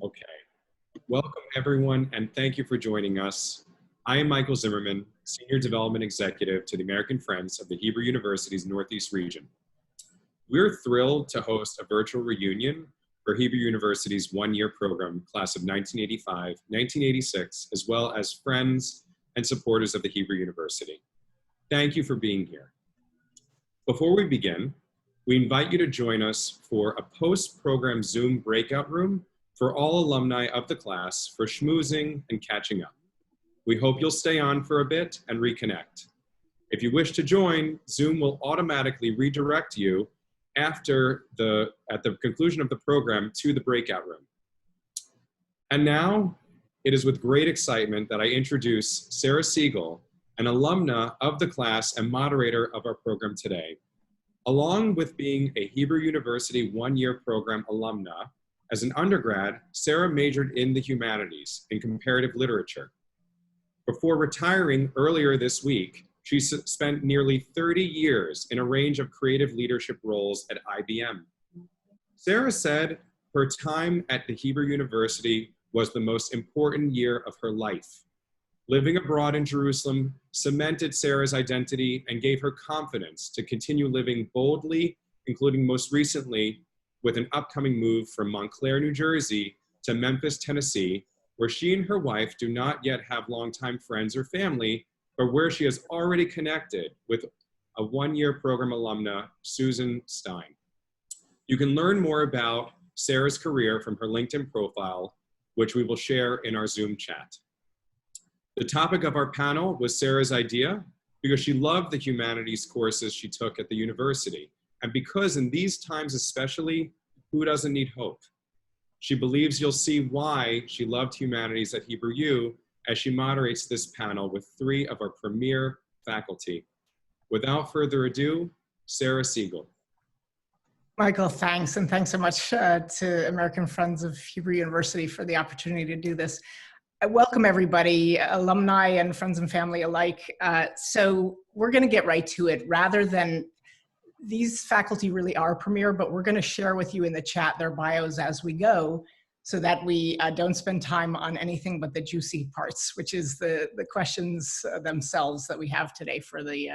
Okay. Welcome, everyone, and thank you for joining us. I am Michael Zimmerman, Senior Development Executive to the American Friends of the Hebrew University's Northeast region. We're thrilled to host a virtual reunion for Hebrew University's one-year program, class of 1985-1986, as well as friends and supporters of the Hebrew University. Thank you for being here. Before we begin, we invite you to join us for a post-program Zoom breakout room for all alumni of the class for schmoozing and catching up. We hope you'll stay on for a bit and reconnect. If you wish to join, Zoom will automatically redirect you at the conclusion of the program to the breakout room. And now, it is with great excitement that I introduce Sarah Siegel, an alumna of the class and moderator of our program today. Along with being a Hebrew University one-year program alumna, as an undergrad, Sarah majored in the humanities in comparative literature. Before retiring earlier this week, she spent nearly 30 years in a range of creative leadership roles at IBM. Sarah said her time at the Hebrew University was the most important year of her life. Living abroad in Jerusalem cemented Sarah's identity and gave her confidence to continue living boldly, including most recently with an upcoming move from Montclair, New Jersey to Memphis, Tennessee, where she and her wife do not yet have longtime friends or family, but where she has already connected with a one-year program alumna, Susan Stein. You can learn more about Sarah's career from her LinkedIn profile, which we will share in our Zoom chat. The topic of our panel was Sarah's idea because she loved the humanities courses she took at the university. And because in these times especially, who doesn't need hope? She believes you'll see why she loved humanities at Hebrew U as she moderates this panel with three of our premier faculty. Without further ado, Sarah Siegel. Michael, thanks. And thanks so much to American Friends of Hebrew University for the opportunity to do this. I welcome everybody, alumni and friends and family alike. So we're going to get right to it. Rather than, these faculty really are premier, but we're going to share with you in the chat their bios as we go so that we don't spend time on anything but the juicy parts, which is the questions themselves that we have today for the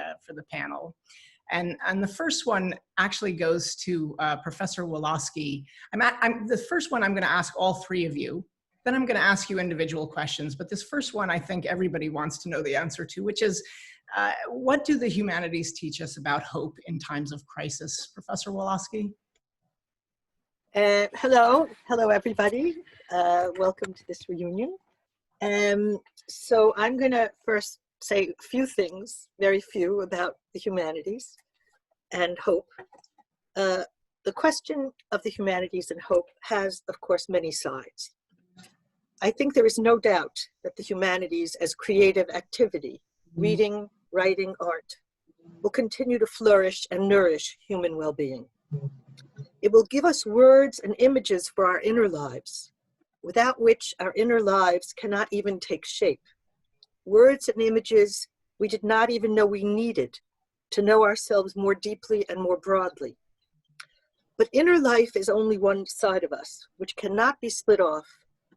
panel. And the first one actually goes to Professor Wolosky. The first one I'm going to ask all three of you. Then I'm going to ask you individual questions. But this first one, I think everybody wants to know the answer to, which is, what do the humanities teach us about hope in times of crisis? Professor Wolosky? Hello, everybody. Welcome to this reunion. So I'm going to first say a few things, very few, about the humanities and hope. The question of the humanities and hope has, of course, many sides. I think there is no doubt that the humanities as creative activity, reading, writing, art, will continue to flourish and nourish human well-being. It will give us words and images for our inner lives, without which our inner lives cannot even take shape. Words and images we did not even know we needed to know ourselves more deeply and more broadly. But inner life is only one side of us, which cannot be split off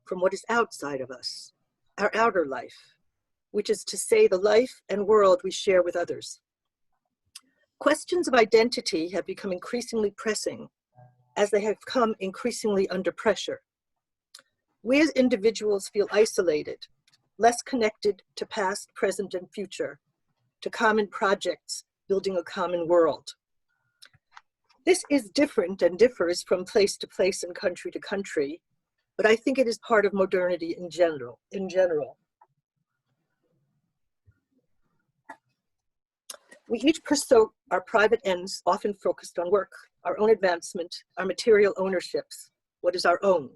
from what is outside of us, our outer life, which is to say the life and world we share with others. Questions of identity have become increasingly pressing as they have come increasingly under pressure. We as individuals feel isolated, less connected to past, present, and future, to common projects, building a common world. This is different and differs from place to place and country to country, but I think it is part of modernity in general. We each pursue our private ends, often focused on work, our own advancement, our material ownerships, what is our own.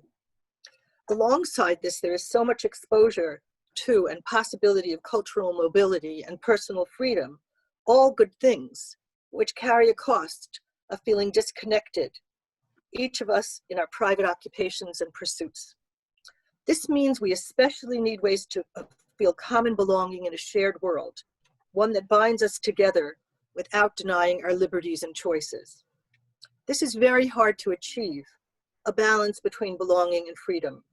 Alongside this, there is so much exposure to and possibility of cultural mobility and personal freedom, all good things, which carry a cost of feeling disconnected, each of us in our private occupations and pursuits. This means we especially need ways to feel common belonging in a shared world, one that binds us together without denying our liberties and choices. This is very hard to achieve, a balance between belonging and freedom.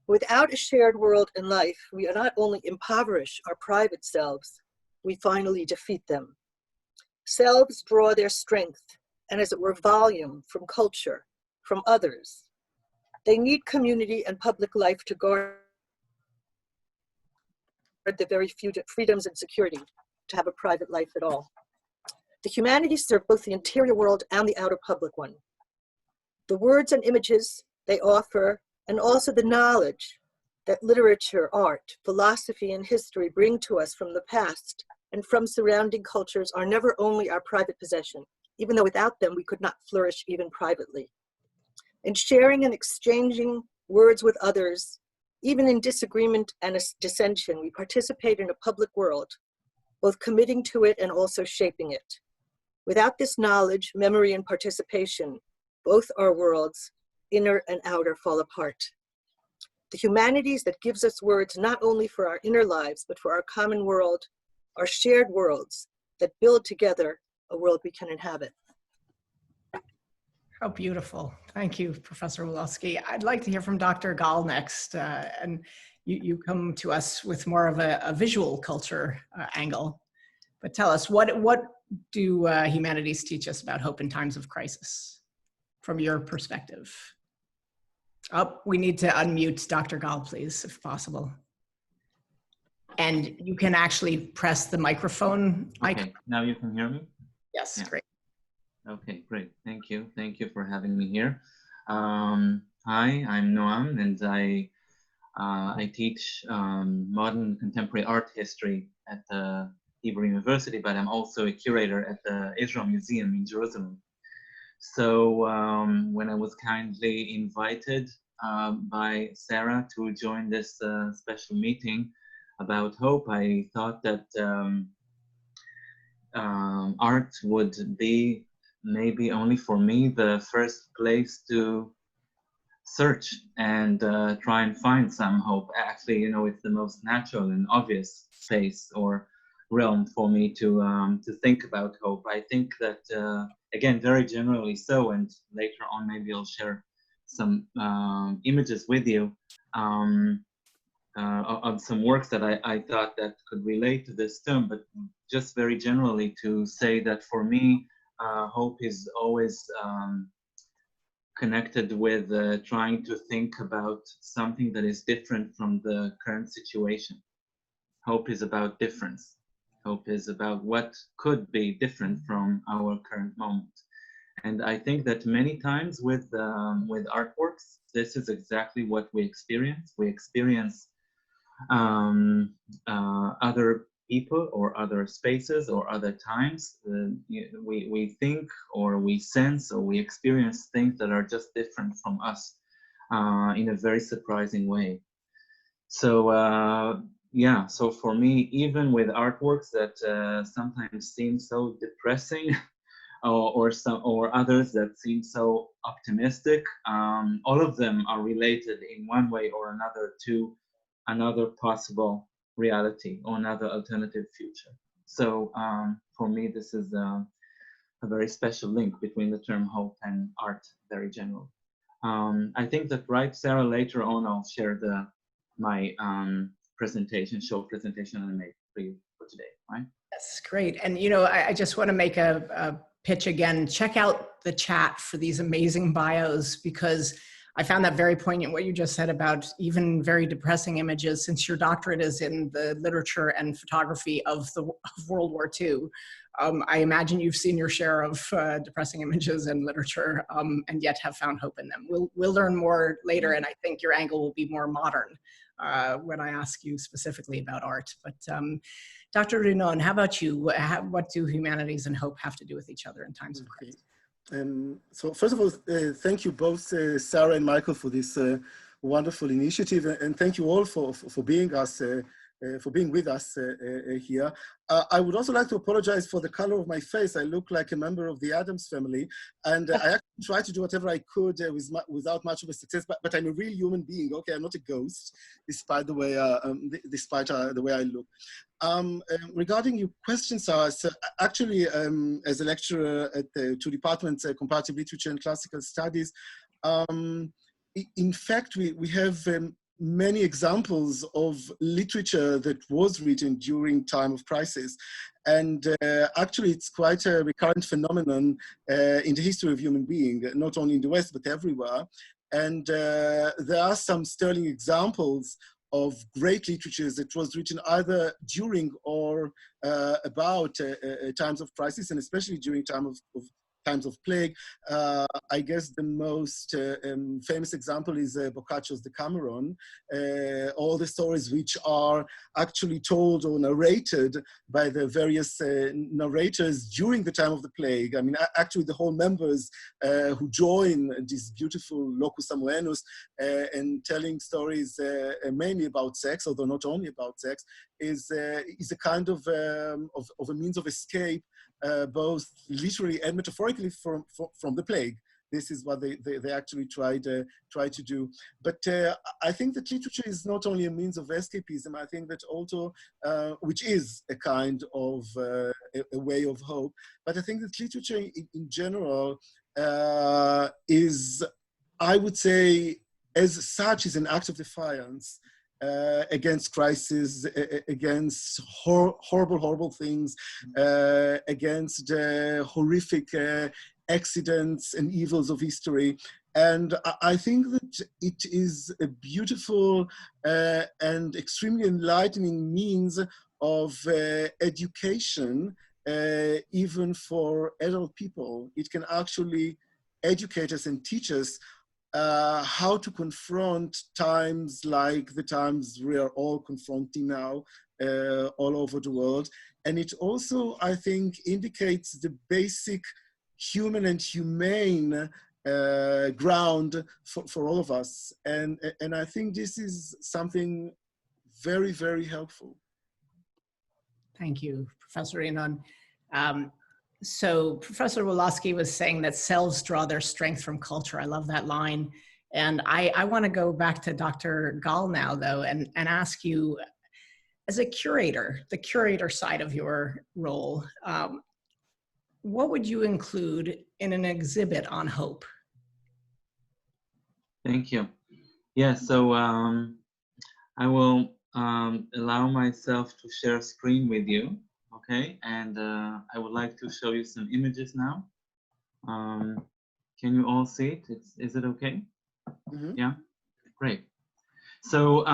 Without a shared world and life, we not only impoverish our private selves, we finally defeat them. Selves draw their strength and, as it were, volume from culture, from others. They need community and public life to guard the very few freedoms and security to have a private life at all. The humanities serve both the interior world and the outer public one. The words and images they offer, and also the knowledge that literature, art, philosophy, and history bring to us from the past and from surrounding cultures, are never only our private possession, even though without them we could not flourish even privately. In sharing and exchanging words with others, even in disagreement and dissension, we participate in a public world, both committing to it and also shaping it. Without this knowledge, memory, and participation, both our worlds, inner and outer, fall apart. The humanities that gives us words not only for our inner lives, but for our common world, are shared worlds that build together a world we can inhabit. How beautiful. Thank you, Professor Wolosky. I'd like to hear from Dr. Gall next. And you come to us with more of a visual culture angle. But tell us, what do humanities teach us about hope in times of crisis from your perspective? Oh, we need to unmute Dr. Gall, please, if possible. And you can actually press the microphone icon. Okay, now you can hear me? Yes, yeah. Great. Okay, great. Thank you. Thank you for having me here. Hi, I'm Noam, and I teach modern contemporary art history at the Hebrew University, but I'm also a curator at the Israel Museum in Jerusalem. So when I was kindly invited by Sarah to join this special meeting about hope, I thought that art would be maybe only for me the first place to search and try and find some hope. Actually, you know, it's the most natural and obvious space or realm for me to think about hope. I think that again, very generally so, and later on maybe I'll share some images with you of some works that I thought that could relate to this term, but just very generally to say that for me, hope is always connected with trying to think about something that is different from the current situation. Hope is about difference. Hope is about what could be different from our current moment. And I think that many times with artworks, this is exactly what we experience. We experience other people or other spaces or other times. We think or we sense or we experience things that are just different from us in a very surprising way. So yeah, so for me, even with artworks that sometimes seem so depressing or others that seem so optimistic, all of them are related in one way or another to another possible reality or another alternative future. So for me, this is a very special link between the term hope and art, very general. I think that, right, Sarah, later on I'll share my short presentation I made for you for today, right? That's great. And you know, I just want to make a pitch again. Check out the chat for these amazing bios, because I found that very poignant, what you just said about even very depressing images, since your doctorate is in the literature and photography of World War II. I imagine you've seen your share of depressing images and literature, and yet have found hope in them. We'll learn more later, and I think your angle will be more modern when I ask you specifically about art. But Dr. Rinon, how about you? What do humanities and hope have to do with each other in times of crisis? So first of all, thank you both, Sarah and Michael, for this wonderful initiative, and thank you all for being with us here. I would also like to apologize for the color of my face. I look like a member of the Addams family, and I actually tried to do whatever I could without much of a success. But I'm a real human being. Okay, I'm not a ghost, despite the way I look. Regarding your question, Sarah, so actually, as a lecturer at the two departments, Comparative Literature and Classical Studies, in fact, we have many examples of literature that was written during time of crisis. And actually, it's quite a recurrent phenomenon in the history of human being, not only in the West, but everywhere. And there are some sterling examples of great literatures that was written either during or about times of crisis, and especially during times of plague. I guess the most famous example is Boccaccio's Decameron. All the stories which are actually told or narrated by the various narrators during the time of the plague. I mean, actually the whole members who join this beautiful locus amoenus and telling stories mainly about sex, although not only about sex, is a kind of a means of escape, both literally and metaphorically from the plague. This is what they actually try to do. But I think that literature is not only a means of escapism. I think that also, which is a kind of a way of hope. But I think that literature in general is, I would say, as such, is an act of defiance against crisis, against horrible things, against horrific accidents and evils of history. And I think that it is a beautiful and extremely enlightening means of education, even for adult people. It can actually educate us and teach us how to confront times like the times we are all confronting now all over the world. And it also, I think, indicates the basic human and humane ground for all of us. And I think this is something very, very helpful. Thank you, Professor Rinon. So Professor Wolosky was saying that selves draw their strength from culture. I love that line. And I want to go back to Dr. Gal now, though, and ask you, as a curator, the curator side of your role, what would you include in an exhibit on hope? Thank you. Yeah, so I will allow myself to share a screen with you. Okay, and I would like to show you some images now. Can you all see it? Is it okay? Mm-hmm. Yeah, great. So,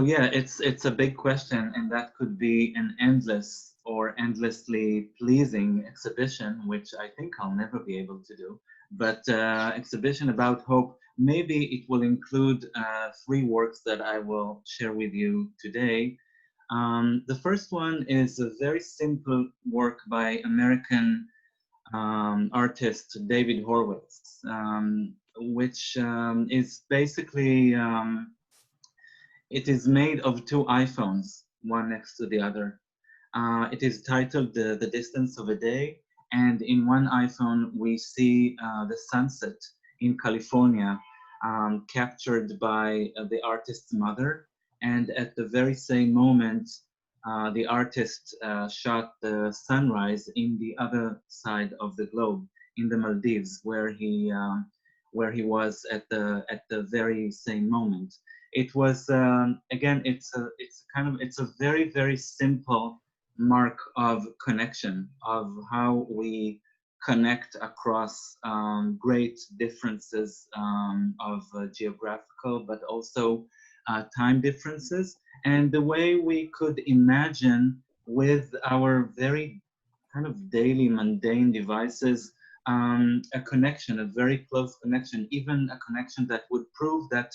yeah, it's a big question, and that could be an endless or endlessly pleasing exhibition, which I think I'll never be able to do. But exhibition about hope. Maybe it will include 3 works that I will share with you today. The first one is a very simple work by American artist David Horowitz, which is basically, it is made of 2 iPhones, one next to the other. It is titled The Distance of a Day, and in one iPhone we see the sunset in California, captured by the artist's mother. And at the very same moment, the artist shot the sunrise in the other side of the globe, in the Maldives, where he was at the very same moment. It was again, it's a very, very simple mark of connection, of how we connect across great differences of geographical, but also time differences, and the way we could imagine with our very kind of daily mundane devices a connection, a very close connection, even a connection that would prove that,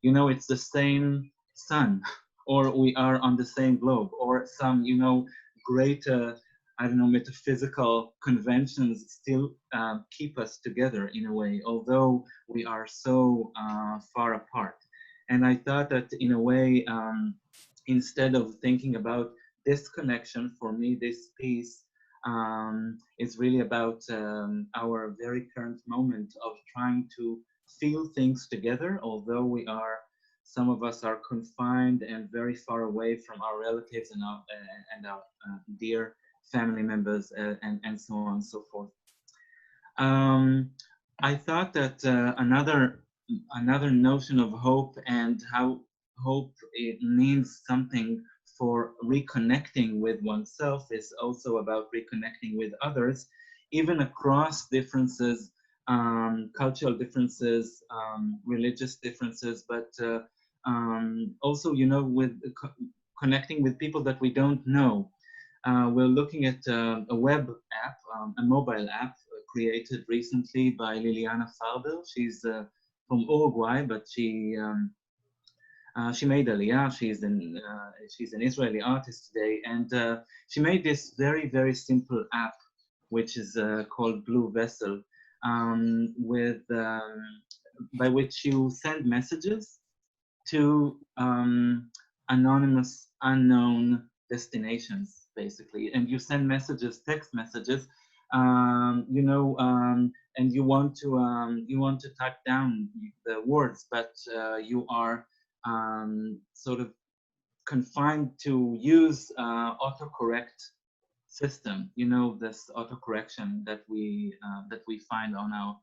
you know, it's the same sun, or we are on the same globe, or some, you know, great I don't know, metaphysical conventions still keep us together in a way, although we are so far apart. And I thought that in a way, instead of thinking about this connection, for me, this piece is really about our very current moment of trying to feel things together, although some of us are confined and very far away from our relatives and our dear family members and so on and so forth. I thought that another another notion of hope and how hope it means something for reconnecting with oneself is also about reconnecting with others, even across differences, cultural differences, religious differences, but also, you know, with connecting with people that we don't know. We're looking at a web app, a mobile app created recently by Liliana Farber. She's from Uruguay, but she made Aliyah. She's an Israeli artist today, and she made this very, very simple app, which is called Blue Vessel, by which you send messages to anonymous, unknown destinations, basically, and you send messages, text messages, you know, and you want to type down the words, but you are sort of confined to use autocorrect system. You know, this autocorrection that we find on our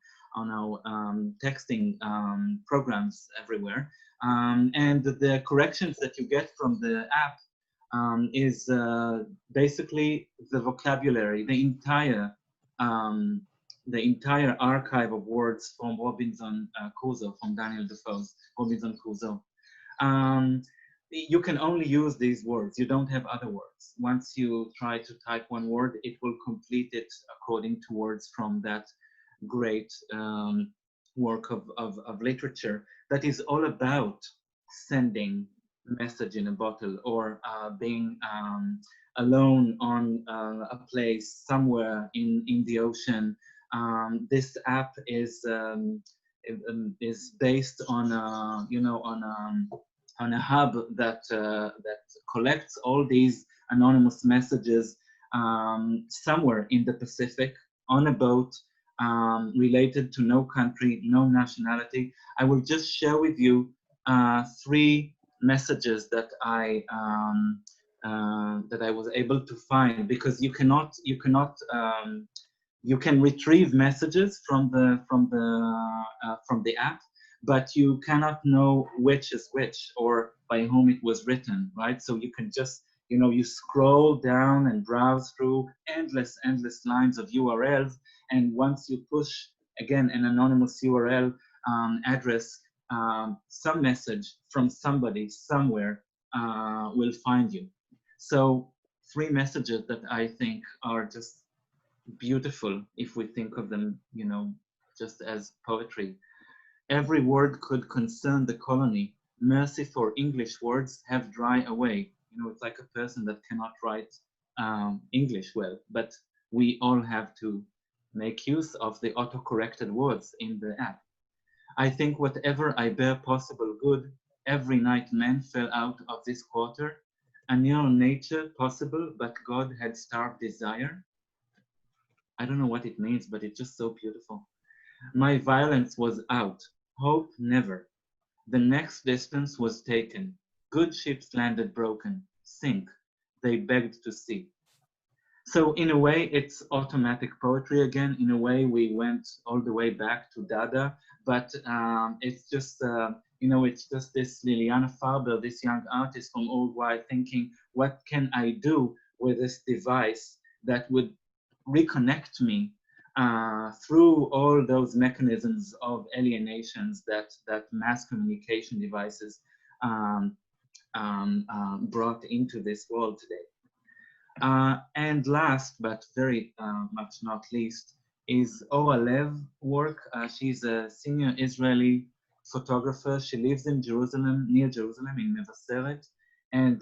texting programs everywhere, and the corrections that you get from the app is basically the vocabulary, the entire archive of words from Robinson Crusoe, from Daniel Defoe's Robinson Crusoe. You can only use these words. You don't have other words. Once you try to type one word, it will complete it according to words from that great work of literature that is all about sending a message in a bottle, or being alone on a place somewhere in the ocean. This app is based on you know, on a hub that collects all these anonymous messages somewhere in the Pacific on a boat, related to no country, no nationality. I will just share with you 3 messages that I was able to find, because you can retrieve messages from the app, but you cannot know which is which or by whom it was written, right? So you can just, you know, you scroll down and browse through endless lines of URLs, and once you push, again, an anonymous URL address, some message from somebody somewhere will find you. So 3 messages that I think are just beautiful if we think of them, you know, just as poetry. Every word could concern the colony. Mercy for English words have dry away. You know, it's like a person that cannot write English well, but we all have to make use of the auto-corrected words in the app. I think whatever I bear possible good, every night men fell out of this quarter. A near nature possible, but God had starved desire. I don't know what it means, but it's just so beautiful. My violence was out, hope never. The next distance was taken. Good ships landed broken, sink. They begged to see. So in a way, it's automatic poetry again. In a way, we went all the way back to Dada, but it's just, you know, it's just this Liliana Farber, this young artist from Uruguay, thinking, what can I do with this device that would reconnect me through all those mechanisms of alienations that mass communication devices brought into this world today. And last, but very much not least, is Ora Lev work. She's a senior Israeli photographer. She lives in Jerusalem, near Jerusalem, in Mevaseret. And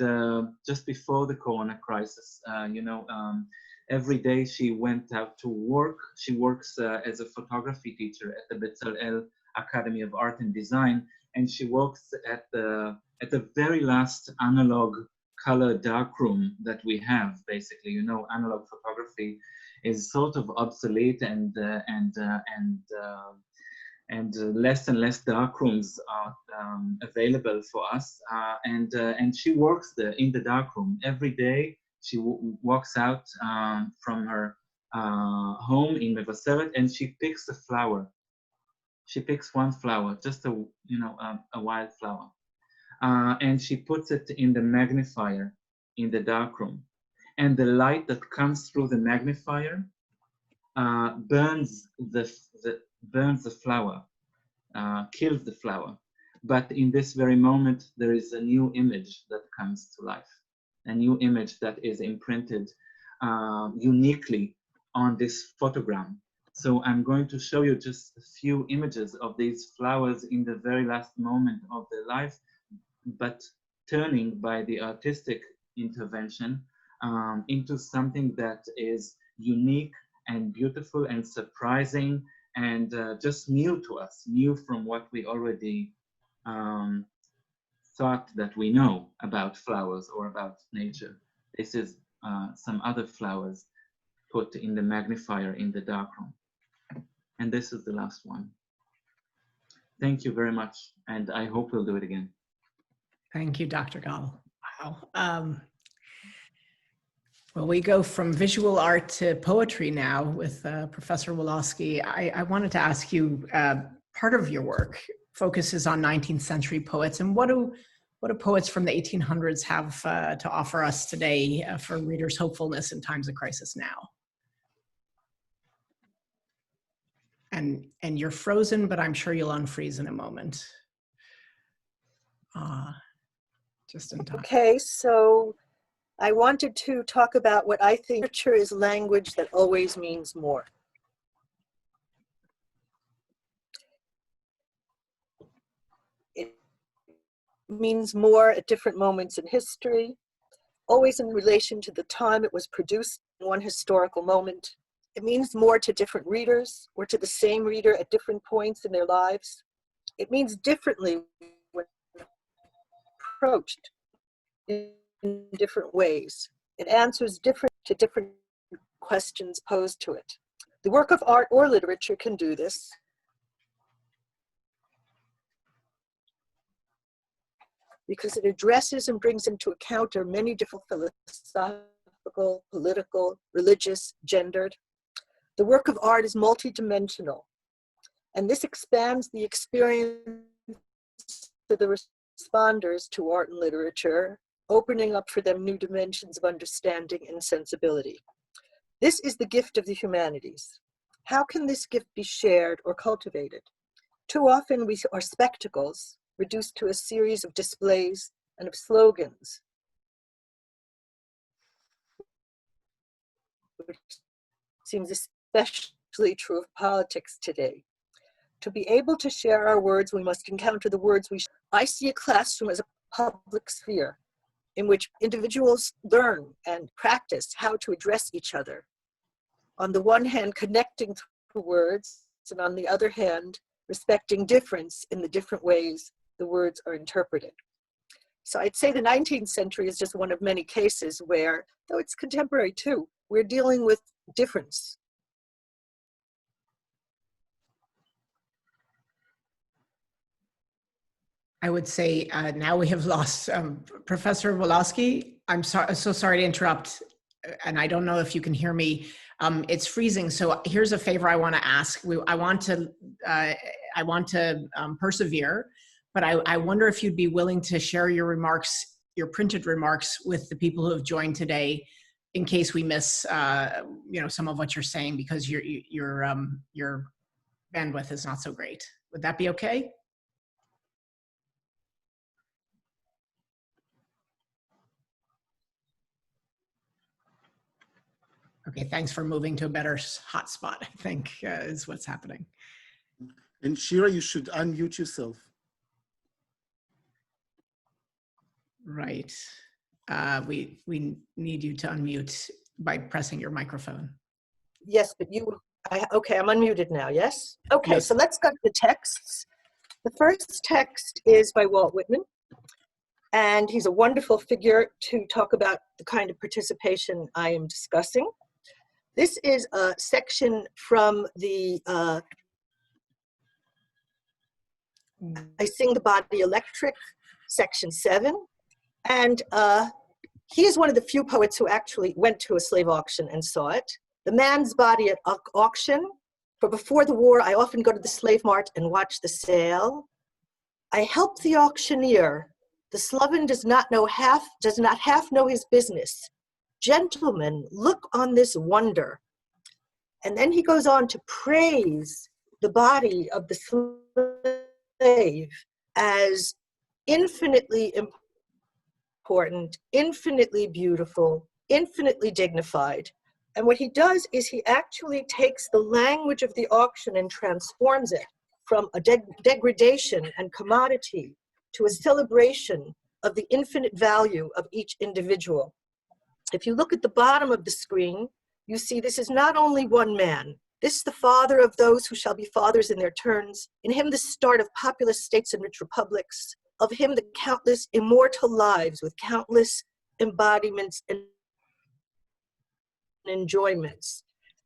just before the Corona crisis, you know, every day she went out to work. She works as a photography teacher at the Bezalel Academy of Art and Design, and she works at the very last analog color darkroom that we have. Basically, you know, analog photography is sort of obsolete, and less and less darkrooms are available for us. And she works in the darkroom every day. She walks out from her home in Mevaseret, and she picks a flower. She picks one flower, just a wild flower, and she puts it in the magnifier in the darkroom, and the light that comes through the magnifier burns the flower, kills the flower. But in this very moment, there is a new image that comes to life, a new image that is imprinted uniquely on this photogram. So I'm going to show you just a few images of these flowers in the very last moment of their life, but turning by the artistic intervention into something that is unique and beautiful and surprising and just new to us, new from what we already thought that we know about flowers or about nature. This is some other flowers put in the magnifier in the darkroom. And this is the last one. Thank you very much. And I hope we'll do it again. Thank you, Dr. Gall. Wow. Well, we go from visual art to poetry now with Professor Wolosky. I wanted to ask you, part of your work focuses on 19th century poets, and what do poets from the 1800s have to offer us today for readers' hopefulness in times of crisis now? And you're frozen, but I'm sure you'll unfreeze in a moment. Just in time. Okay, so I wanted to talk about what I think literature is language that always means more. It means more at different moments in history, always in relation to the time it was produced in one historical moment. It means more to different readers or to the same reader at different points in their lives. It means differently when approached in different ways. It answers different questions posed to it. The work of art or literature can do this. Because it addresses and brings into account many different philosophical, political, religious, gendered. The work of art is multidimensional, and this expands the experience for the responders to art and literature, opening up for them new dimensions of understanding and sensibility. This is the gift of the humanities. How can this gift be shared or cultivated? Too often we are spectacles reduced to a series of displays and of slogans, which seems especially true of politics today. To be able to share our words, we must encounter the words we share. I see a classroom as a public sphere in which individuals learn and practice how to address each other. On the one hand, connecting through words, and on the other hand, respecting difference in the different ways the words are interpreted. So I'd say the 19th century is just one of many cases where, though it's contemporary too, we're dealing with difference. I would say now we have lost Professor Wolosky. I'm so sorry to interrupt, and I don't know if you can hear me. It's freezing, so here's a favor I want to ask. I want to persevere, but I wonder if you'd be willing to share your remarks, your printed remarks, with the people who have joined today, in case we miss some of what you're saying, because your bandwidth is not so great. Would that be okay? Okay, thanks for moving to a better hotspot, I think is what's happening. And Shira, you should unmute yourself. Right. We need you to unmute by pressing your microphone. Yes, but okay, I'm unmuted now, yes? Okay, yes. So let's go to the texts. The first text is by Walt Whitman, and he's a wonderful figure to talk about the kind of participation I am discussing. This is a section from the I Sing the Body Electric, section 7. And he is one of the few poets who actually went to a slave auction and saw it. The man's body at auction For before the war, I often go to the slave mart and watch the sale. I help the auctioneer. The sloven does not half know his business. Gentlemen, look on this wonder. And then he goes on to praise the body of the slave as infinitely important, infinitely beautiful, infinitely dignified. And what he does is he actually takes the language of the auction and transforms it from a degradation and commodity to a celebration of the infinite value of each individual. If you look at the bottom of the screen, you see this is not only one man. This is the father of those who shall be fathers in their turns. In him the start of populous states and rich republics. Of him the countless immortal lives with countless embodiments and enjoyments.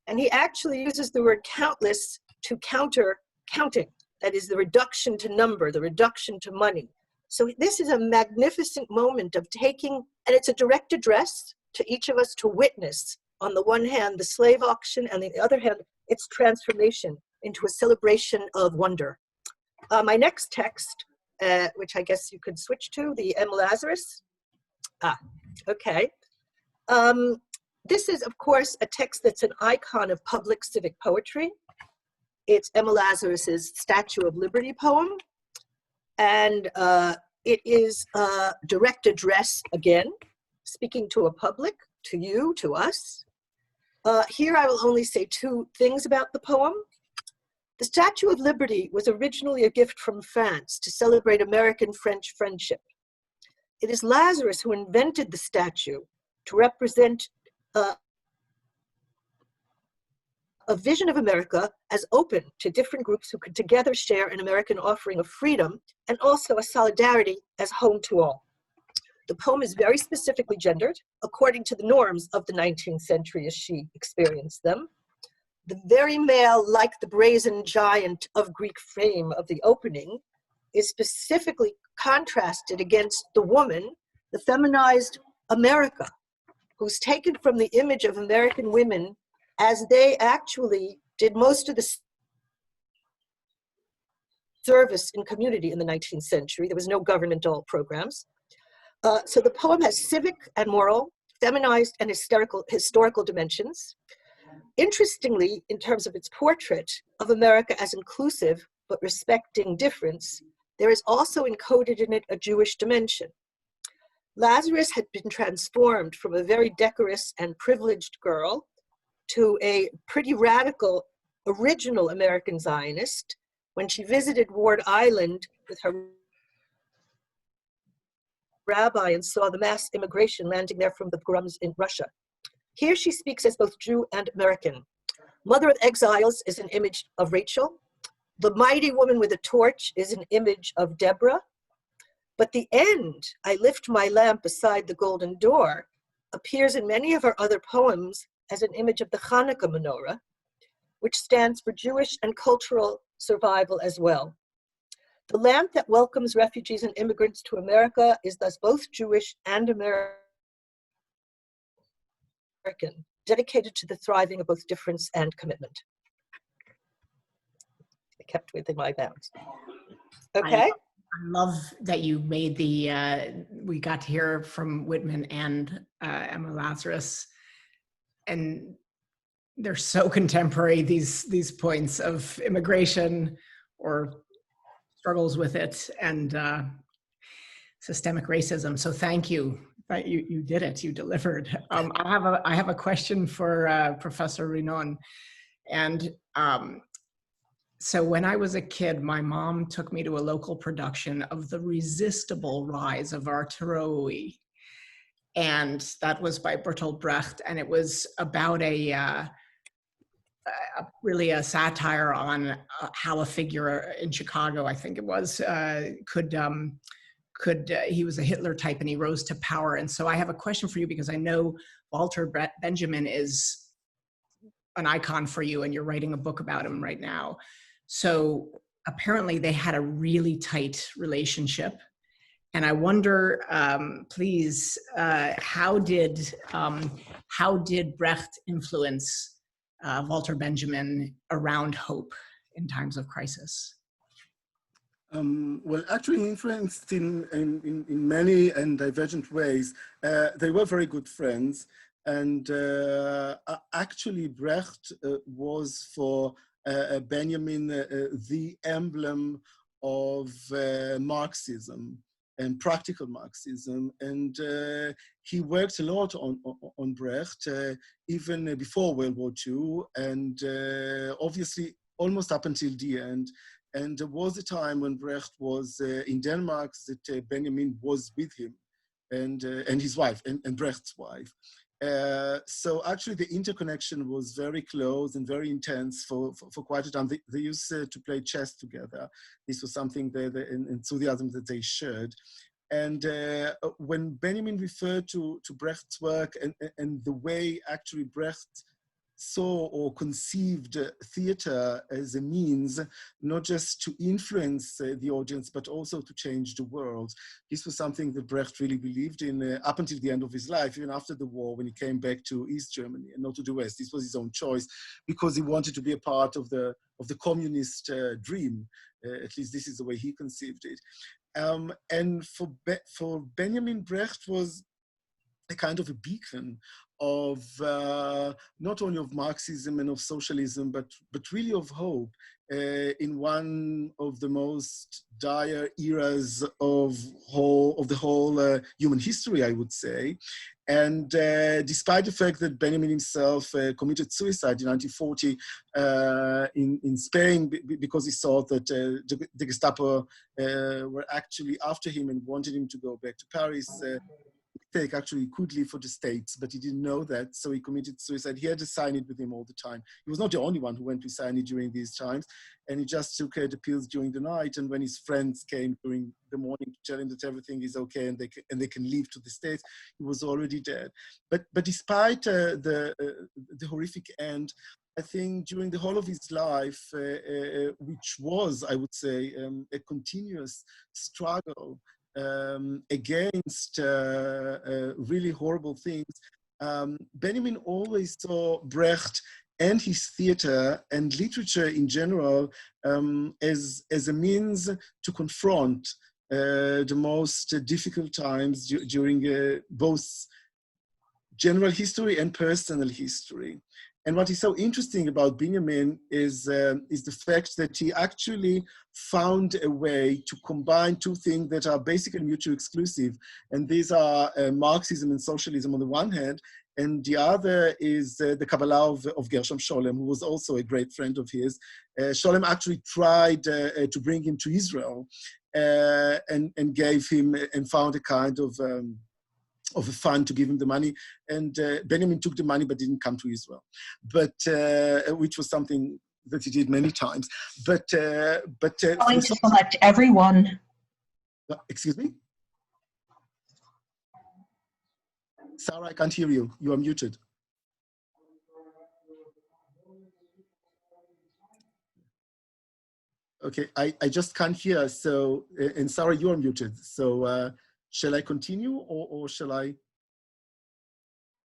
And he actually uses the word countless to counter counting. That is the reduction to number, the reduction to money. So this is a magnificent moment of taking, and it's a direct address to each of us to witness, on the one hand, the slave auction, and on the other hand, its transformation into a celebration of wonder. My next text, which I guess you could switch to, the M. Lazarus. Okay. This is, of course, a text that's an icon of public civic poetry. It's Emma Lazarus's Statue of Liberty poem. And it is a direct address, again, speaking to a public, to you, to us. Here I will only say two things about the poem. The Statue of Liberty was originally a gift from France to celebrate American-French friendship. It is Lazarus who invented the statue to represent a vision of America as open to different groups who could together share an American offering of freedom and also a solidarity as home to all. The poem is very specifically gendered according to the norms of the 19th century as she experienced them. The very male, like the brazen giant of Greek fame of the opening, is specifically contrasted against the woman, the feminized America, who's taken from the image of American women as they actually did most of the service in community in the 19th century. There was no governmental programs. So the poem has civic and moral, feminized and historical dimensions. Interestingly, in terms of its portrait of America as inclusive but respecting difference, there is also encoded in it a Jewish dimension. Lazarus had been transformed from a very decorous and privileged girl to a pretty radical, original American Zionist when she visited Ward Island with her rabbi and saw the mass immigration landing there from the pogroms in Russia. Here she speaks as both Jew and American. Mother of Exiles is an image of Rachel. The mighty woman with a torch is an image of Deborah. But the end, I lift my lamp beside the golden door, appears in many of her other poems as an image of the Hanukkah menorah, which stands for Jewish and cultural survival as well. The lamp that welcomes refugees and immigrants to America is thus both Jewish and American, dedicated to the thriving of both difference and commitment. I kept within my bounds. Okay. I love that you made the, we got to hear from Whitman and Emma Lazarus, and they're so contemporary, these points of immigration or struggles with it and systemic racism. So thank you. You did it, you delivered. I have a question for Professor Rinon. And so when I was a kid, my mom took me to a local production of The Resistible Rise of Arturo. And that was by Bertolt Brecht. And it was about really a satire on how a figure in Chicago, I think it was, he was a Hitler type and he rose to power. And so I have a question for you because I know Walter Benjamin is an icon for you and you're writing a book about him right now. So apparently they had a really tight relationship. And I wonder, please, how did Brecht influence Walter Benjamin around hope in times of crisis? Well, actually influenced in many and divergent ways. They were very good friends. And actually Brecht was for Benjamin the emblem of Marxism and practical Marxism. And he worked a lot on Brecht, even before World War II, and obviously almost up until the end. And there was a time when Brecht was in Denmark that Benjamin was with him and his wife, and Brecht's wife. So actually the interconnection was very close and very intense for quite a time. They used to play chess together. This was something an enthusiasm that they shared. And when Benjamin referred to Brecht's work and the way actually Brecht saw or conceived theater as a means not just to influence the audience, but also to change the world. This was something that Brecht really believed in up until the end of his life, even after the war, when he came back to East Germany and not to the West. This was his own choice because he wanted to be a part of the communist dream. At least this is the way he conceived it. And for Benjamin, Brecht was a kind of a beacon of not only of Marxism and of socialism, but really of hope in one of the most dire eras of the whole human history, I would say. And despite the fact that Benjamin himself committed suicide in 1940 in Spain because he thought that the Gestapo were actually after him and wanted him to go back to Paris, actually could leave for the States, but he didn't know that, so he committed suicide. He had a cyanide with him all the time. He was not the only one who went to cyanide during these times, and he just took the pills during the night, and when his friends came during the morning to tell him that everything is okay and they can leave to the States, he was already dead. But despite the horrific end, I think during the whole of his life, which was, I would say, a continuous struggle against really horrible things, Benjamin always saw Brecht and his theater and literature in general as a means to confront the most difficult times during both general history and personal history. And what is so interesting about Benjamin is the fact that he actually found a way to combine two things that are basically mutually exclusive. And these are Marxism and socialism on the one hand, and the other is the Kabbalah of Gershom Scholem, who was also a great friend of his. Scholem actually tried to bring him to Israel and gave him and found a kind of a fund to give him the money, and Benjamin took the money but didn't come to Israel, but which was something that he did many times. But going to select everyone. Excuse me, Sarah, I can't hear you. You are muted. Okay, I just can't hear. So, and Sarah, you are muted. So. Shall I continue or shall I?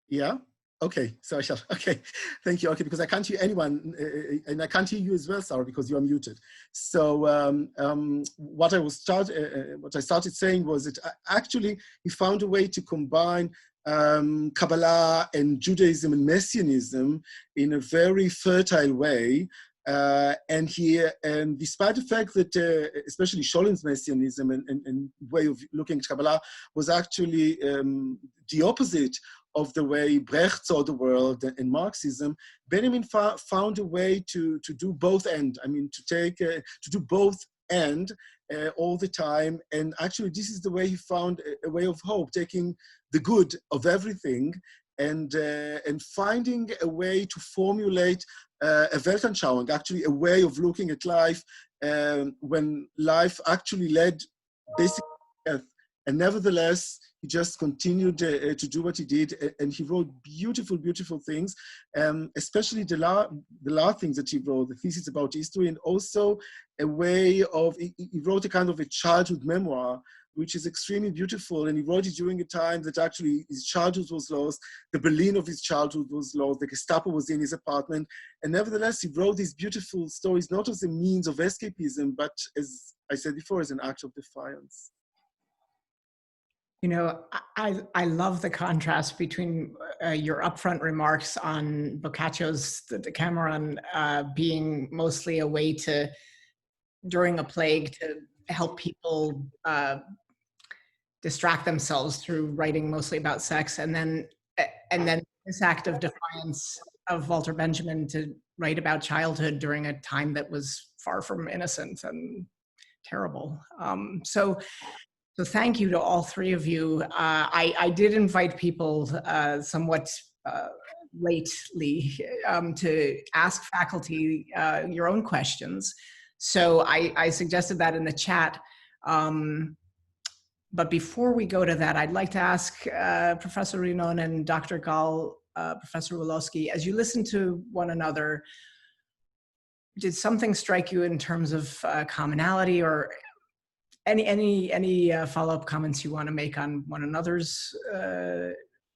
Yeah? Okay, so I shall, okay, thank you. Okay, because I can't hear anyone and I can't hear you as well, Sarah, because you are muted. So what I started saying was that actually he found a way to combine Kabbalah and Judaism and Messianism in a very fertile way. And despite the fact that especially Scholem's Messianism and way of looking at Kabbalah was actually the opposite of the way Brecht saw the world and Marxism, Benjamin found a way to do both end. I mean, to do both end all the time. And actually, this is the way he found a way of hope, taking the good of everything and finding a way to formulate a Weltanschauung, actually a way of looking at life when life actually led basically to death. And nevertheless, he just continued to do what he did, and he wrote beautiful, beautiful things, especially the last things that he wrote, the thesis about history, and also a way of, he wrote a kind of a childhood memoir which is extremely beautiful. And he wrote it during a time that actually his childhood was lost. The Berlin of his childhood was lost. The Gestapo was in his apartment. And nevertheless, he wrote these beautiful stories, not as a means of escapism, but as I said before, as an act of defiance. You know, I love the contrast between your upfront remarks on Boccaccio's The Decameron being mostly a way to, during a plague, to help people distract themselves through writing mostly about sex, and then this act of defiance of Walter Benjamin to write about childhood during a time that was far from innocent and terrible. So thank you to all three of you. I did invite people somewhat lately to ask faculty your own questions. So I suggested that in the chat. But before we go to that, I'd like to ask Professor Rinon and Dr. Gal, Professor Wolosky, as you listen to one another, did something strike you in terms of commonality, or any follow-up comments you want to make on one another's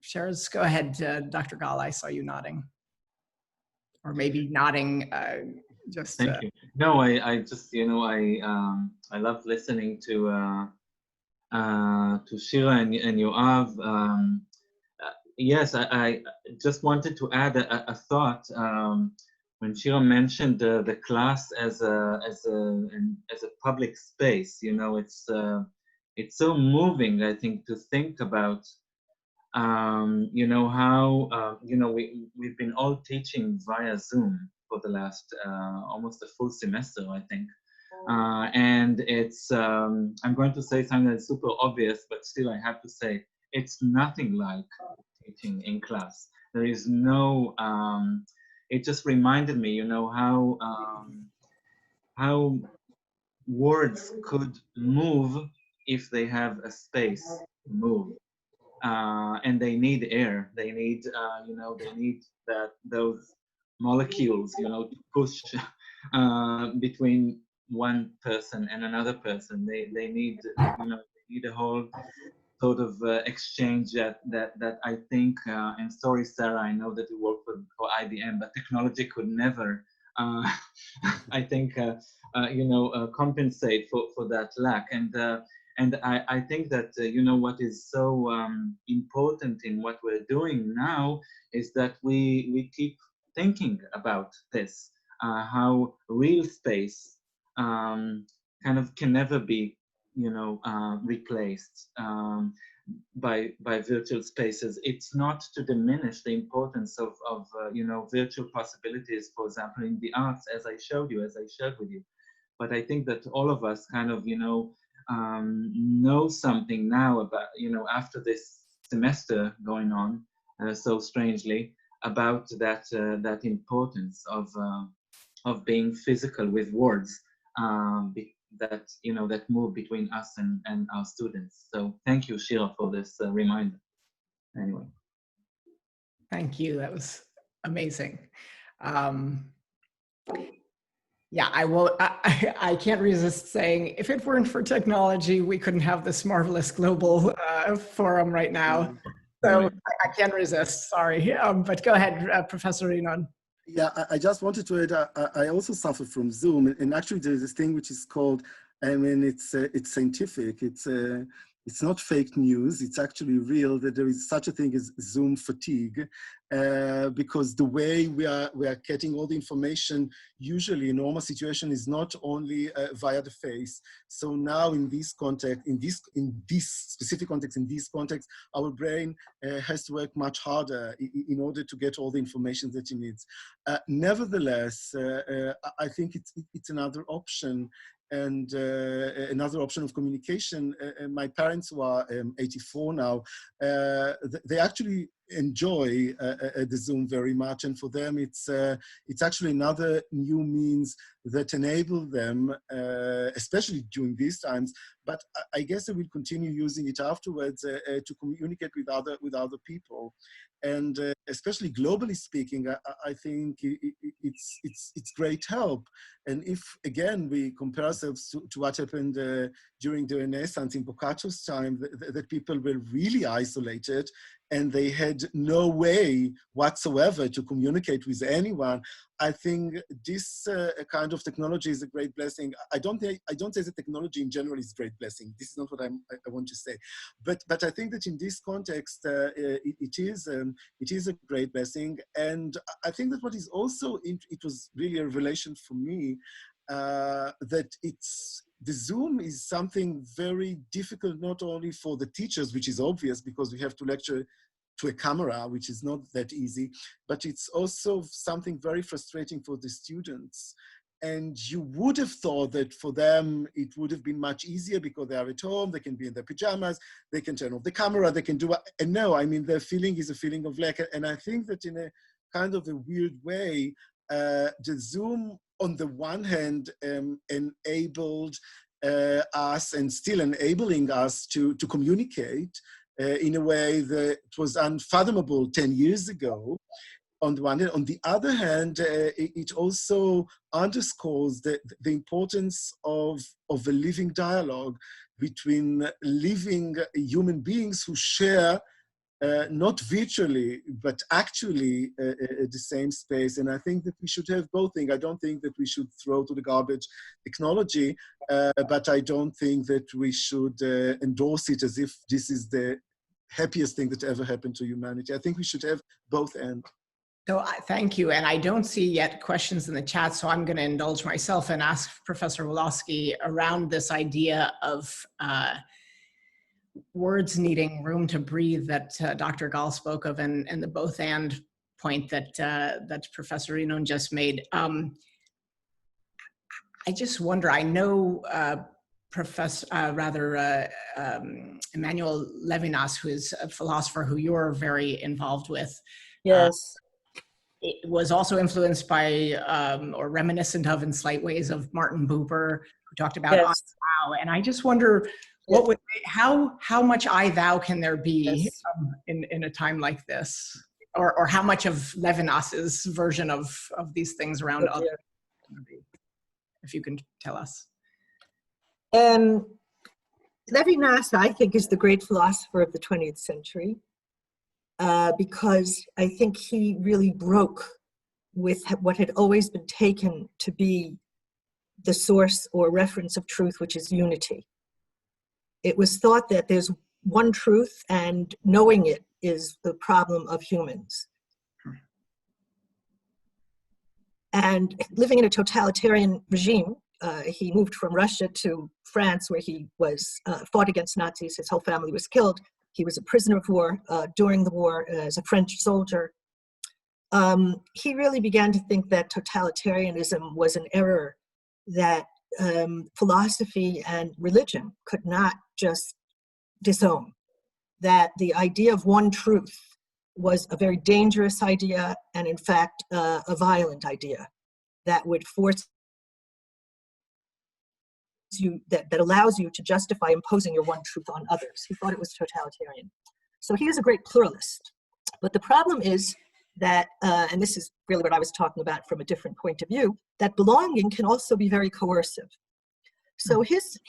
shares? Go ahead, Dr. Gal, I saw you nodding. Or maybe nodding just... Thank you. No, I just, you know, I love listening to Shira and Yoav. Yes, I just wanted to add a thought. When Shira mentioned the class as a public space, you know, it's so moving, I think, to think about, you know, how, you know, we've been all teaching via Zoom for the last almost a full semester, I think. And it's, I'm going to say something that's super obvious, but still I have to say, it's nothing like teaching in class. There is no, it just reminded me, you know, how words could move if they have a space to move. And they need air. They need, you know, they need those molecules, you know, to push between one person and another person. They need, you know, they need a whole sort of exchange that I think, and sorry, Sarah, I know that you work for IBM, but technology could never, I think, you know, compensate for that lack. And I think that, you know, what is so important in what we're doing now is that we keep thinking about this, how real space kind of can never be, you know, replaced by virtual spaces. It's not to diminish the importance of you know, virtual possibilities, for example, in the arts, as I showed you, as I shared with you. But I think that all of us kind of, you know something now about, you know, after this semester going on so strangely, about that importance of being physical with words, that, you know, that move between us and our students. So thank you, Shira, for this reminder. Anyway. Thank you, that was amazing. Yeah, I can't resist saying, if it weren't for technology, we couldn't have this marvelous global forum right now. So I can't resist, sorry. But go ahead, Professor Rinon. Yeah, I just wanted to add, I also suffer from Zoom, and actually there's this thing which is called, I mean, it's scientific, it's not fake news, it's actually real, that there is such a thing as Zoom fatigue, because the way we are getting all the information, usually in normal situation, is not only via the face. So now in this context, in this specific context, in this context, our brain has to work much harder in order to get all the information that it needs. Nevertheless, I think it's another option. And another option of communication. My parents, who are 84 now, they actually enjoy the Zoom very much, and for them it's actually another new means that enable them, especially during these times. But I guess they will continue using it afterwards to communicate with other people, and especially globally speaking, I think it's great help. And if again we compare ourselves to what happened during the Renaissance in Boccaccio's time, that people were really isolated and they had no way whatsoever to communicate with anyone. I think this kind of technology is a great blessing. I don't say that technology in general is a great blessing. This is not what I want to say. But I think that in this context, it is a great blessing. And I think that what is also, it was really a revelation for me, that the Zoom is something very difficult, not only for the teachers, which is obvious because we have to lecture to a camera, which is not that easy, but it's also something very frustrating for the students. And you would have thought that for them, it would have been much easier because they are at home, they can be in their pajamas, they can turn off the camera, they can do, and no, I mean, their feeling is a feeling of lack. And I think that in a kind of a weird way, the Zoom, on the one hand, enabled us and still enabling us to communicate in a way that was unfathomable 10 years ago. On the one hand, on the other hand, it also underscores the importance of a living dialogue between living human beings who share not virtually, but actually the same space. And I think that we should have both things. I don't think that we should throw to the garbage technology, but I don't think that we should endorse it as if this is the happiest thing that ever happened to humanity. I think we should have both ends. So thank you. And I don't see yet questions in the chat, so I'm going to indulge myself and ask Professor Wolosky around this idea of words needing room to breathe that Dr. Gall spoke of, and the both and point that Professor Rinon just made. I just wonder, I know Emmanuel Levinas, who is a philosopher who you're very involved with. Yes. It was also influenced by or reminiscent of in slight ways of Martin Buber, who talked about Yes. I thou. And I just wonder what would how much I thou can there be Yes. in a time like this, or how much of Levinas's version of these things around other, if you can tell us. Levinas, I think, is the great philosopher of the 20th century. Because I think he really broke with what had always been taken to be the source or reference of truth, which is unity. It was thought that there's one truth, and knowing it is the problem of humans. And living in a totalitarian regime, he moved from Russia to France, where he was fought against Nazis. His whole family was killed. He was a prisoner of war during the war as a French soldier. He really began to think that totalitarianism was an error, that philosophy and religion could not just disown, that the idea of one truth was a very dangerous idea, and in fact, a violent idea that would force you, that allows you to justify imposing your one truth on others. He thought it was totalitarian. So he is a great pluralist. But the problem is that, and this is really what I was talking about from a different point of view, that belonging can also be very coercive. So his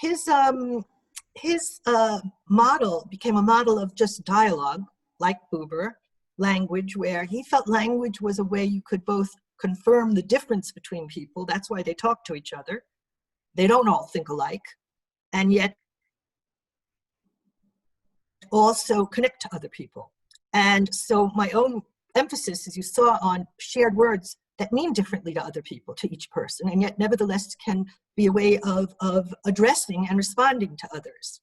model became a model of just dialogue, like Buber, language, where he felt language was a way you could both confirm the difference between people. That's why they talk to each other. They don't all think alike, and yet also connect to other people. And so my own emphasis, as you saw, on shared words that mean differently to other people, to each person, and yet nevertheless can be a way of addressing and responding to others.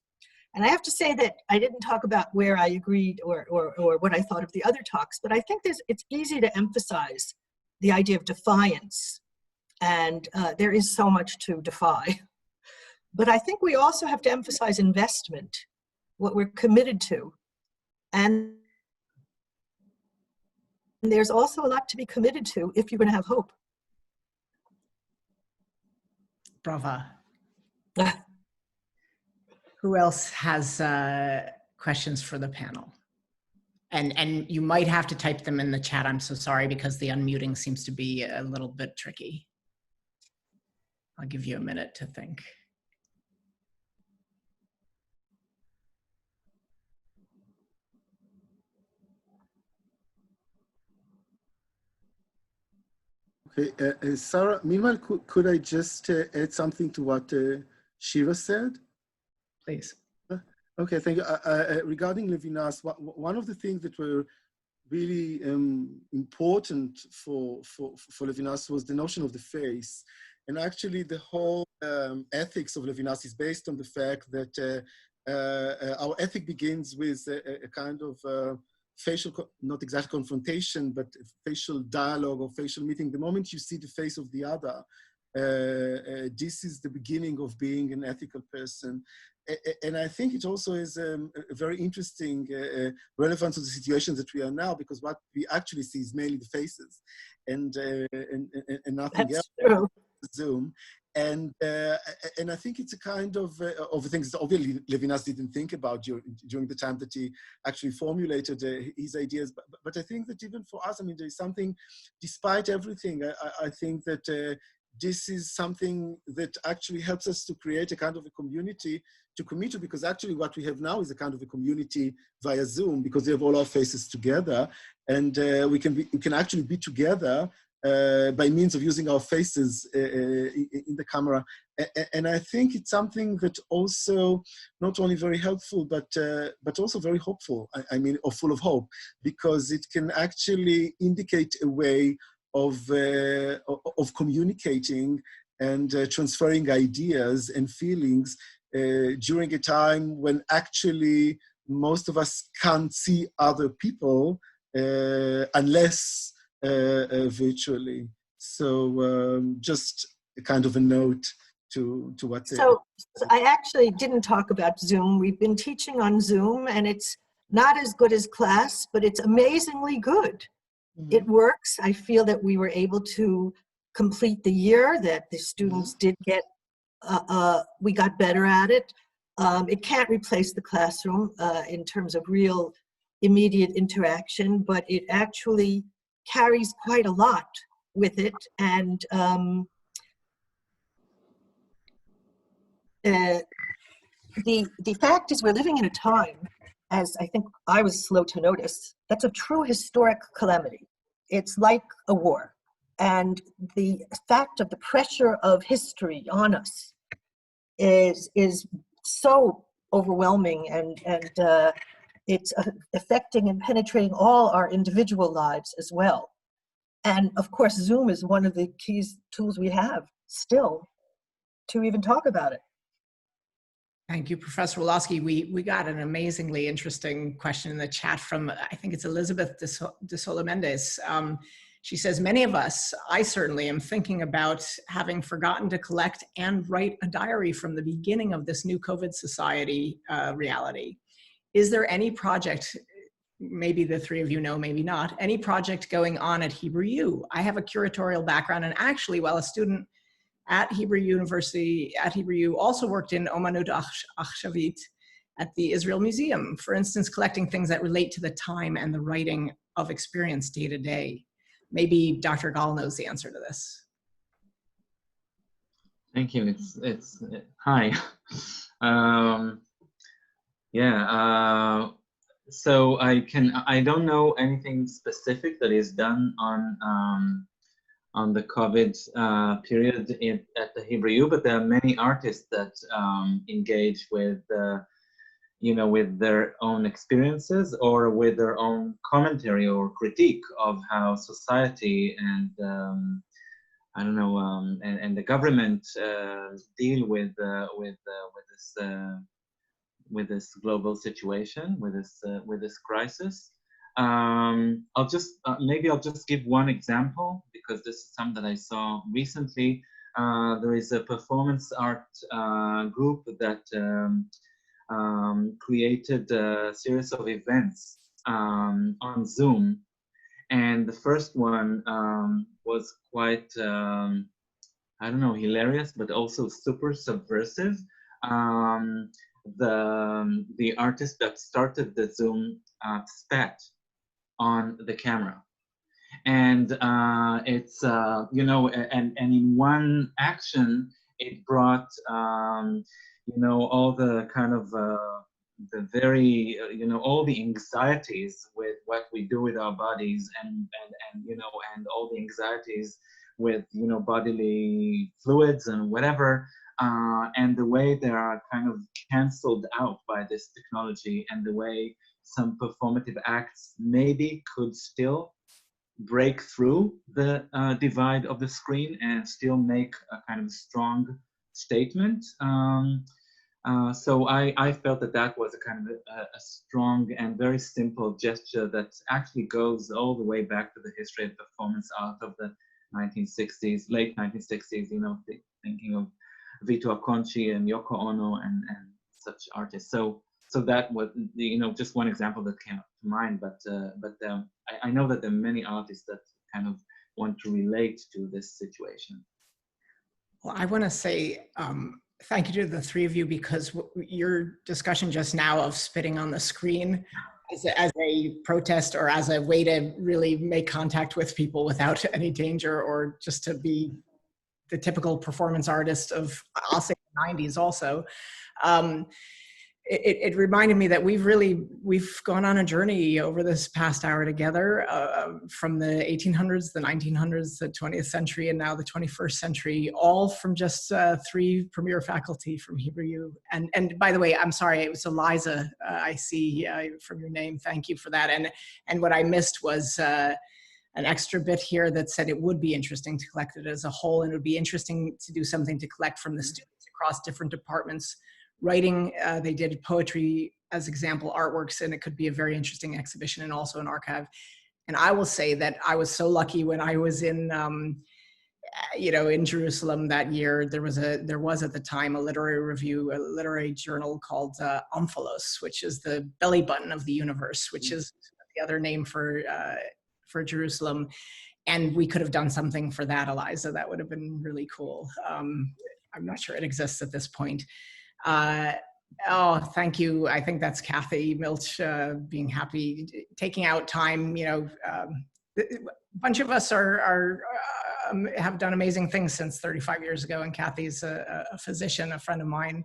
And I have to say that I didn't talk about where I agreed or what I thought of the other talks, but I think it's easy to emphasize the idea of defiance. And there is so much to defy. But I think we also have to emphasize investment, what we're committed to. And there's also a lot to be committed to if you're going to have hope. Brava. Who else has questions for the panel? And you might have to type them in the chat. I'm so sorry, because the unmuting seems to be a little bit tricky. I'll give you a minute to think. Okay, Sarah, meanwhile, could I just add something to what Shira said? Please. Okay, thank you. Regarding Levinas, one of the things that were really important for Levinas was the notion of the face. And actually the whole ethics of Levinas is based on the fact that our ethic begins with a kind of facial, not exactly confrontation, but facial dialogue or facial meeting. The moment you see the face of the other, this is the beginning of being an ethical person. And I think it also is a very interesting relevance to the situation that we are now, because what we actually see is mainly the faces and nothing else. True. Zoom. And I think it's a kind of things that obviously Levinas didn't think about during the time that he actually formulated his ideas. But I think that even for us, I mean, there is something, despite everything, I think that this is something that actually helps us to create a kind of a community to commit to, because actually what we have now is a kind of a community via Zoom, because we have all our faces together, and we can actually be together by means of using our faces in the camera. And I think it's something that also not only very helpful, but also very hopeful, I mean, or full of hope, because it can actually indicate a way of communicating and transferring ideas and feelings during a time when actually most of us can't see other people unless virtually. So just a kind of a note to what they... So I actually didn't talk about Zoom. We've been teaching on Zoom, and it's not as good as class, but it's amazingly good. It works. I feel that we were able to complete the year, that the students did get, we got better at it. It can't replace the classroom in terms of real immediate interaction, but it actually carries quite a lot with it. And the fact is, we're living in a time, as I think I was slow to notice, that's a true historic calamity. It's like a war. And the fact of the pressure of history on us is so overwhelming, and it's affecting and penetrating all our individual lives as well. And of course, Zoom is one of the key tools we have still to even talk about it. Thank you, Professor Wolosky. We got an amazingly interesting question in the chat from, I think it's Elizabeth de Sola Mendez. She says, many of us, I certainly am thinking about having forgotten to collect and write a diary from the beginning of this new COVID society reality. Is there any project, maybe the three of you know, maybe not, any project going on at Hebrew U? I have a curatorial background, and actually, while a student at Hebrew University, at Hebrew U, also worked in Omanut Achshavit at the Israel Museum, for instance, collecting things that relate to the time and the writing of experience day to day. Maybe Dr. Gall knows the answer to this. Thank you. Hi. So I don't know anything specific that is done on the COVID period at the Hebrew U, but there are many artists that engage with, with their own experiences or with their own commentary or critique of how society and I don't know, and the government deal with this global situation, with this crisis. I'll just give one example, because this is something that I saw recently. There is a performance art group that created a series of events on Zoom, and the first one was quite I don't know, hilarious, but also super subversive. The artist that started the Zoom spat on the camera, and it's and in one action it brought all the kind of the very all the anxieties with what we do with our bodies, and all the anxieties with bodily fluids and whatever, and the way they are kind of canceled out by this technology, and the way some performative acts maybe could still break through the divide of the screen and still make a kind of strong statement. So I felt that was a kind of a strong and very simple gesture that actually goes all the way back to the history of performance art of the 1960s, late 1960s, thinking of Vito Acconci and Yoko Ono and such artists. So that was, just one example that came up to mind, but I know that there are many artists that kind of want to relate to this situation. Well, I want to say thank you to the three of you, because your discussion just now of spitting on the screen as a protest or as a way to really make contact with people without any danger, or just to be the typical performance artist of, I'll say, the 90s also. It reminded me that we've gone on a journey over this past hour together, from the 1800s, the 1900s, the 20th century, and now the 21st century, all from just three premier faculty from Hebrew U. And by the way, I'm sorry, it was Eliza, I see from your name. Thank you for that. And what I missed was an extra bit here that said it would be interesting to collect it as a whole, and it would be interesting to do something to collect from the students across different departments. Writing, they did poetry as example artworks, and it could be a very interesting exhibition and also an archive. And I will say that I was so lucky when I was in Jerusalem that year. There was at the time a literary review, a literary journal called Omphalos, which is the belly button of the universe, which is the other name for Jerusalem. And we could have done something for that, Eliza. That would have been really cool. I'm not sure it exists at this point. Oh, thank you. I think that's Kathy Milch being happy, taking out time. A bunch of us have done amazing things since 35 years ago, and Kathy's a physician, a friend of mine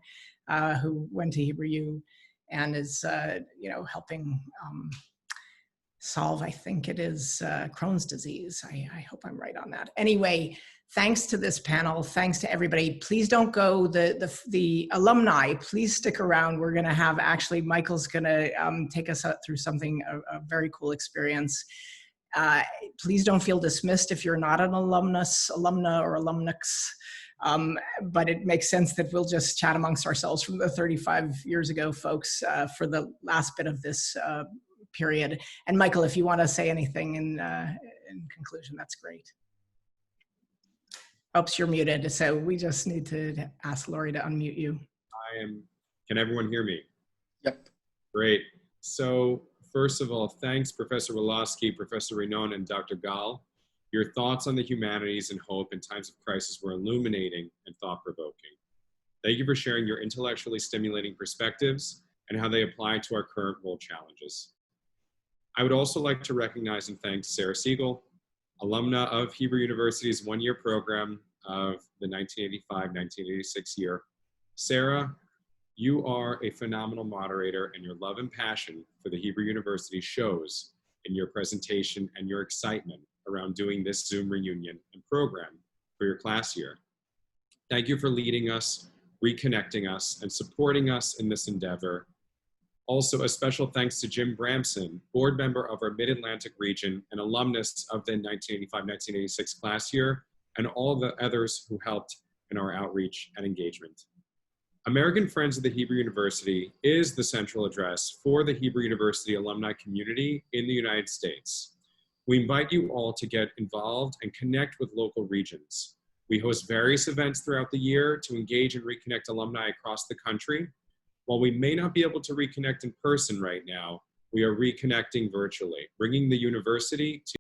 who went to Hebrew U and is helping solve, I think it is Crohn's disease. I hope I'm right on that. Anyway, thanks to this panel. Thanks to everybody. Please don't go. The alumni, please stick around. We're going to have, actually, Michael's going to take us through something, a very cool experience. Please don't feel dismissed if you're not an alumna or alumnux. But it makes sense that we'll just chat amongst ourselves from the 35 years ago folks for the last bit of this period. And Michael, if you want to say anything in conclusion, that's great. Oops, you're muted. So we just need to ask Lori to unmute you. Can everyone hear me? Yep. Great. So first of all, thanks Professor Wolosky, Professor Rinon, and Dr. Gal. Your thoughts on the humanities and hope in times of crisis were illuminating and thought-provoking. Thank you for sharing your intellectually stimulating perspectives and how they apply to our current world challenges. I would also like to recognize and thank Sarah Siegel, alumna of Hebrew University's one-year program of the 1985-1986 year. Sarah, you are a phenomenal moderator, and your love and passion for the Hebrew University shows in your presentation and your excitement around doing this Zoom reunion and program for your class year. Thank you for leading us, reconnecting us, and supporting us in this endeavor. Also, a special thanks to Jim Bramson, board member of our Mid-Atlantic region and alumnus of the 1985-1986 class year, and all the others who helped in our outreach and engagement. American Friends of the Hebrew University is the central address for the Hebrew University alumni community in the United States. We invite you all to get involved and connect with local regions. We host various events throughout the year to engage and reconnect alumni across the country. While we may not be able to reconnect in person right now, we are reconnecting virtually, bringing the university to